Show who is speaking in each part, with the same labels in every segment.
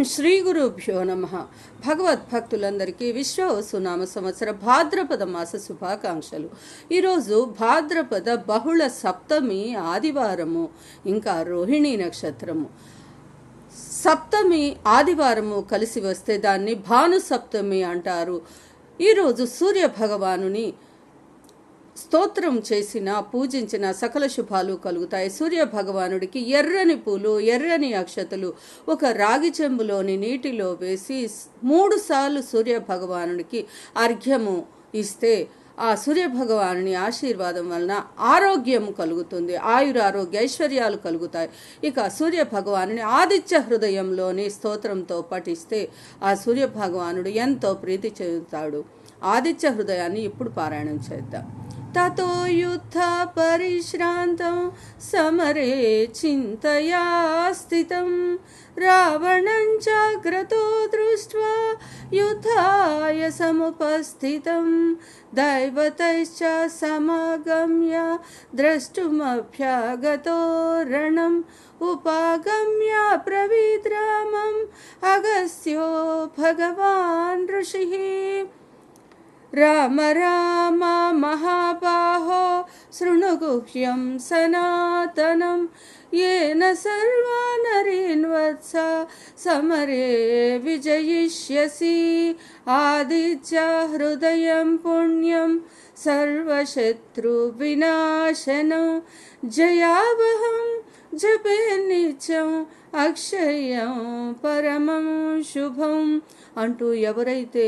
Speaker 1: శ్రీ గురుభ్యో నమ. భగవద్భక్తులందరికీ విశ్వవసునామ సంవత్సర భాద్రపద మాస శుభాకాంక్షలు. ఈరోజు భాద్రపద బహుళ సప్తమి ఆదివారము, ఇంకా రోహిణీ నక్షత్రము. సప్తమి ఆదివారము కలిసి వస్తే దాన్ని భాను సప్తమి అంటారు. ఈరోజు సూర్య భగవానుని స్తోత్రం చేసిన పూజించిన సకల శుభాలు కలుగుతాయి. సూర్య భగవానుడికి ఎర్రని పూలు, ఎర్రని అక్షతలు ఒక రాగి చెంబులోని నీటిలో వేసి 3 సార్లు సూర్య భగవానుడికి అర్ఘ్యము ఇస్తే ఆ సూర్య భగవానుని ఆశీర్వాదం వలన ఆరోగ్యం కలుగుతుంది, ఆయురారోగ్య ఐశ్వర్యాలు కలుగుతాయి. ఇక సూర్య భగవానుని ఆదిత్య హృదయంలోని స్తోత్రంతో పఠిస్తే ఆ సూర్య భగవానుడు ఎంతో ప్రీతి చెందుతాడు. ఆదిత్య హృదయాన్ని ఇప్పుడు పారాయణం చేద్దాం. తతో యుద్ధ పరిశ్రాంతం సమరే చింతయా స్థితం రావణం చాగ్రతో దృష్ట్వా యుద్ధాయ సముపస్థితం దైవతైశ్చ సమాగమ్య ద్రష్టుమభ్యాగతో రణం ఉపాగమ్య ప్రవిద్రామం అగస్త్యో భగవాన్ ఋషిః. రామ రామ మహాబాహో శృణు గుహ్యం సనాతనం येन सर्वा नरीन् वत्स समरे विजयिष्यसि. आदित्य हृदयं पुण्यं सर्वशत्रुविनाशनं जयावहं जपे नित्यं అక్షయం పరమం శుభం అంటూ ఎవరైతే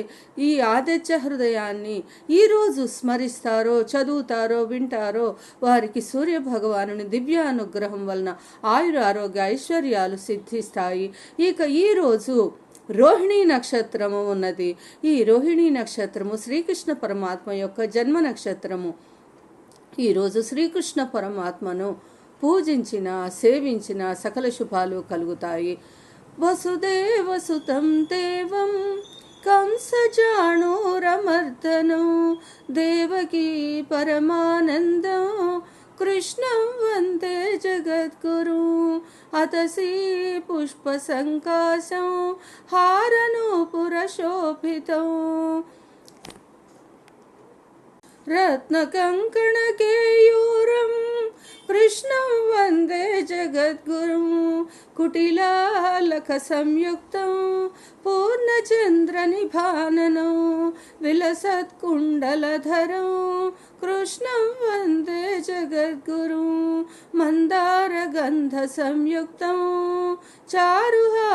Speaker 1: ఈ ఆదిత్య హృదయాన్ని ఈరోజు స్మరిస్తారో, చదువుతారో, వింటారో వారికి సూర్య భగవానుని దివ్యానుగ్రహం వలన ఆయుర ఆరోగ్య ఐశ్వర్యాలు సిద్ధిస్తాయి. ఇక ఈరోజు రోహిణీ నక్షత్రము ఉన్నది. ఈ రోహిణీ నక్షత్రము శ్రీకృష్ణ పరమాత్మ యొక్క జన్మ నక్షత్రము. ఈరోజు శ్రీకృష్ణ పరమాత్మను పూజించిన, సేవించిన సకల శుభాలు కలుగుతాయి. వసుదేవసుతం దేవం కంసజాణూరమర్దనం దేవకీ పరమానందం కృష్ణం వందే జగద్గురు. అతసీ పుష్పసంకాశం హారనూపురశోభితం రత్నకంకణకేయూరం కృష్ణం వందే జగద్గురుం. కుటిలాలక సంయుక్తం పూర్ణచంద్రనిభాననం విలసత్కుండలధరం కృష్ణం వందే జగద్గురుం. మందారగంధ సంయుక్తం చారుహా